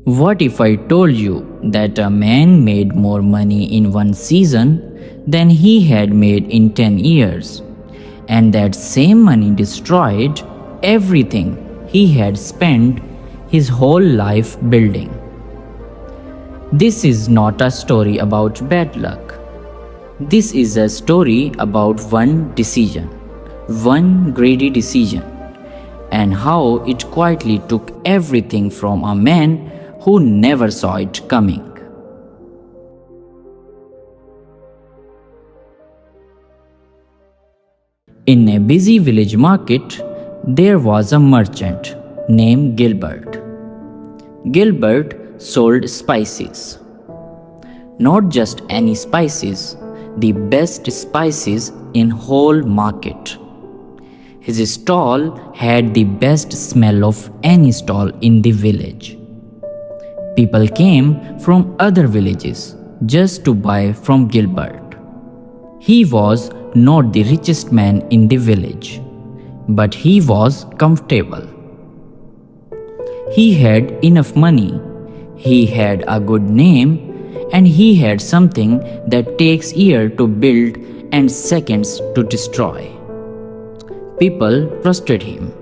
What if I told you that a man made more money in one season than he had made in 10 years, and that same money destroyed everything he had spent his whole life building? This is not a story about bad luck. This is a story about one decision, one greedy decision, and how it quietly took everything from a man who never saw it coming. In a busy village market, there was a merchant named Gilbert. Gilbert sold spices. Not just any spices, the best spices in whole market. His stall had the best smell of any stall in the village. People came from other villages just to buy from Gilbert. He was not the richest man in the village, but he was comfortable. He had enough money, he had a good name, and he had something that takes years to build and seconds to destroy. People trusted him.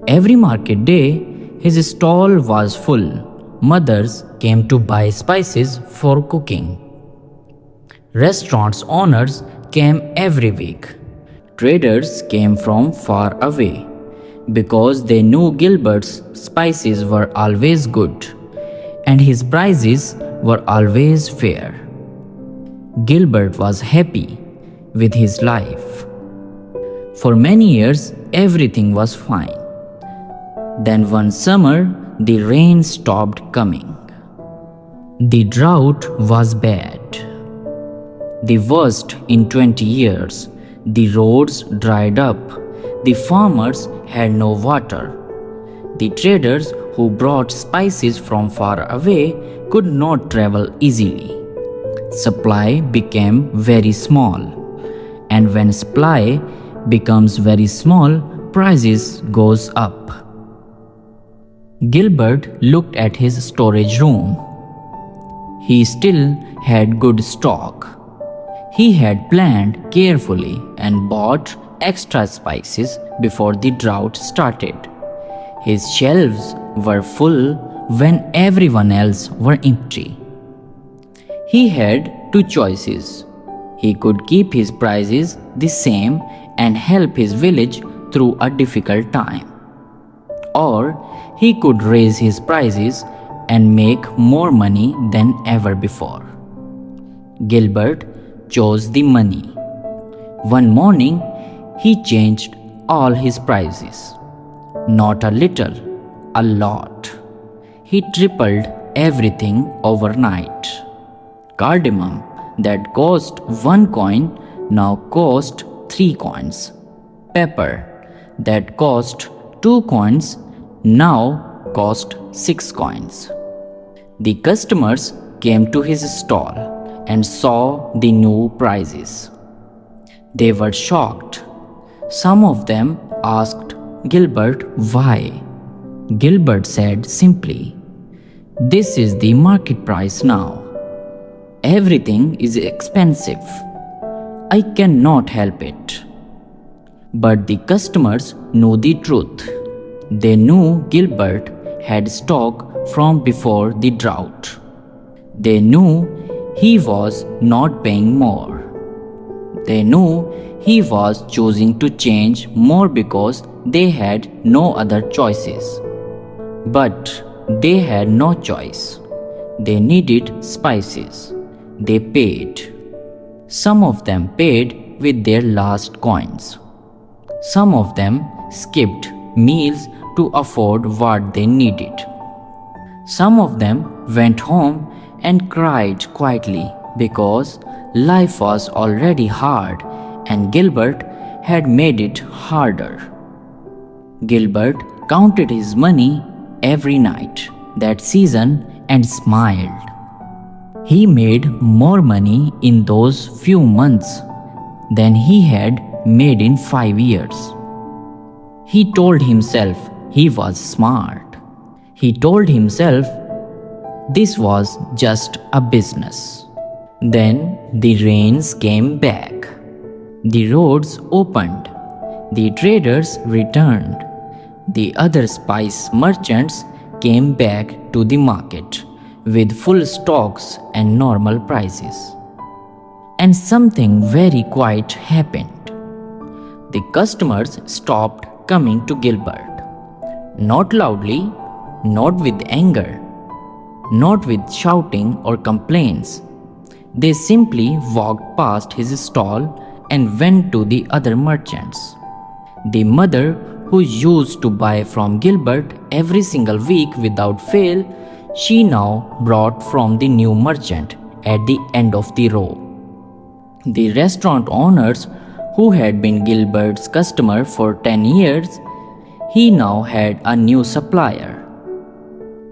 Every market day, his stall was full. Mothers came to buy spices for cooking. Restaurants owners came every week. Traders came from far away because they knew Gilbert's spices were always good and his prices were always fair. Gilbert was happy with his life. For many years, everything was fine. Then one summer, the rain stopped coming. The drought was bad, the worst in 20 years. The roads dried up. The farmers had no water. The traders who brought spices from far away could not travel easily. Supply became very small, and when supply becomes very small, prices goes up. Gilbert looked at his storage room. He still had good stock. He had planned carefully and bought extra spices before the drought started. His shelves were full when everyone else were empty. He had two choices. He could keep his prices the same and help his village through a difficult time. Or he could raise his prices and make more money than ever before. Gilbert chose the money. One morning, he changed all his prices. Not a little, a lot. He tripled everything overnight. Cardamom that cost 1 coin now cost 3 coins. Pepper that cost 2 coins now cost 6 coins. The customers came to his stall and saw the new prices. They were shocked. Some of them asked Gilbert why. Gilbert said simply, "This is the market price now. Everything is expensive. I cannot help it." But the customers knew the truth. They knew Gilbert had stock from before the drought. They knew he was not paying more. They knew he was choosing to change more because they had no other choices. But they had no choice. They needed spices. They paid. Some of them paid with their last coins. Some of them skipped meals to afford what they needed. Some of them went home and cried quietly because life was already hard and Gilbert had made it harder. Gilbert counted his money every night that season and smiled. He made more money in those few months than he had made in 5 years. He told himself he was smart. He told himself this was just a business. Then the rains came back. The roads opened. The traders returned. The other spice merchants came back to the market with full stocks and normal prices. And something very quiet happened. The customers stopped coming to Gilbert. Not loudly, not with anger, not with shouting or complaints. They simply walked past his stall and went to the other merchants. The mother who used to buy from Gilbert every single week without fail, she now brought from the new merchant at the end of the row. The restaurant owners who had been Gilbert's customer for 10 years, he now had a new supplier.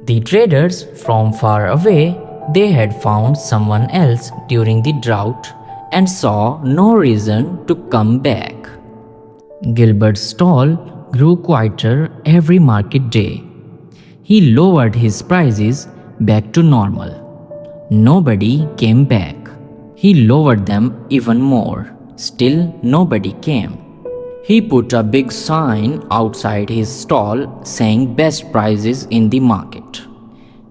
The traders from far away, they had found someone else during the drought and saw no reason to come back. Gilbert's stall grew quieter every market day. He lowered his prices back to normal. Nobody came back. He lowered them even more. Still, nobody came. He put a big sign outside his stall saying best prices in the market.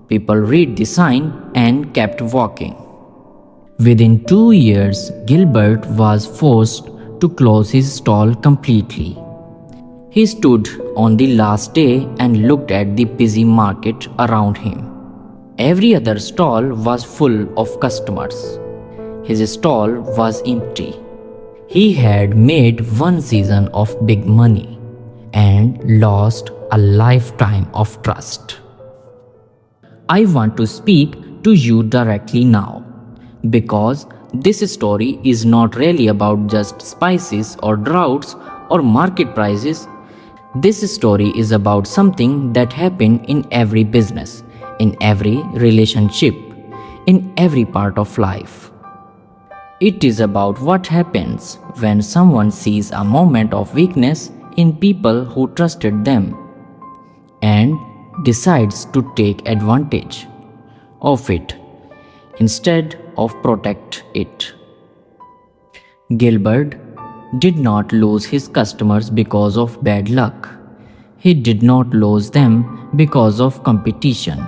People read the sign and kept walking. Within 2 years, Gilbert was forced to close his stall completely. He stood on the last day and looked at the busy market around him. Every other stall was full of customers. His stall was empty. He had made one season of big money and lost a lifetime of trust. I want to speak to you directly now because this story is not really about just spices or droughts or market prices. This story is about something that happened in every business, in every relationship, in every part of life. It is about what happens when someone sees a moment of weakness in people who trusted them and decides to take advantage of it instead of protect it. Gilbert did not lose his customers because of bad luck. He did not lose them because of competition.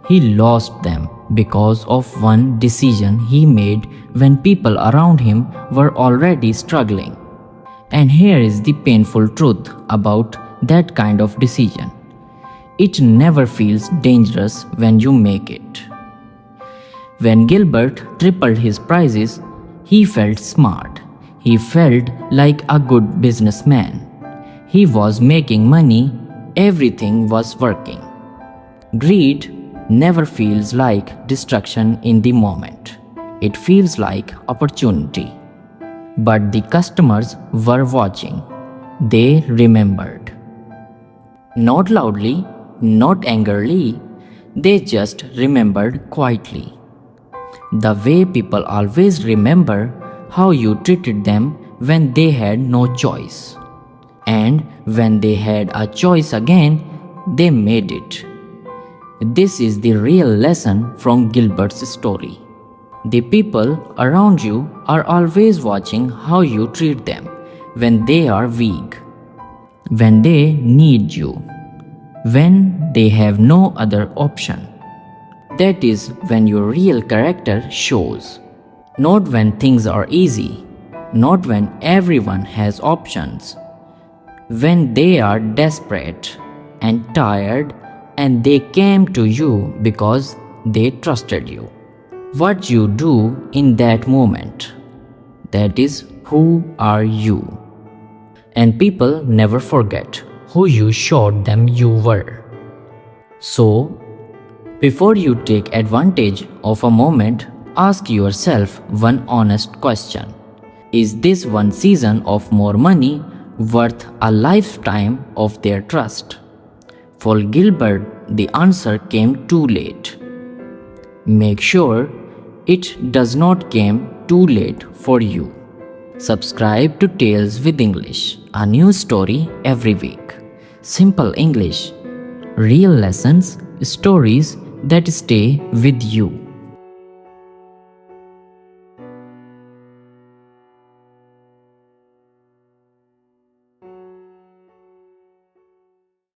He lost them because of one decision he made when people around him were already struggling. And here is the painful truth about that kind of decision. It never feels dangerous when you make it. When Gilbert tripled his prices, he felt smart. He felt like a good businessman. He was making money, everything was working. Greed never feels like destruction in the moment. It feels like opportunity. But the customers were watching. They remembered. Not loudly, not angrily, they just remembered quietly. The way people always remember how you treated them when they had no choice. And when they had a choice again, they made it. This is the real lesson from Gilbert's story. The people around you are always watching how you treat them when they are weak, when they need you, when they have no other option. That is when your real character shows. Not when things are easy, not when everyone has options. When they are desperate and tired and they came to you because they trusted you. What you do in that moment, that is who are you. And people never forget who you showed them you were. So, before you take advantage of a moment, ask yourself one honest question. Is this one season of more money worth a lifetime of their trust? For Gilbert, the answer came too late. Make sure it does not come too late for you. Subscribe to Tales with English, a new story every week. Simple English, real lessons, stories that stay with you.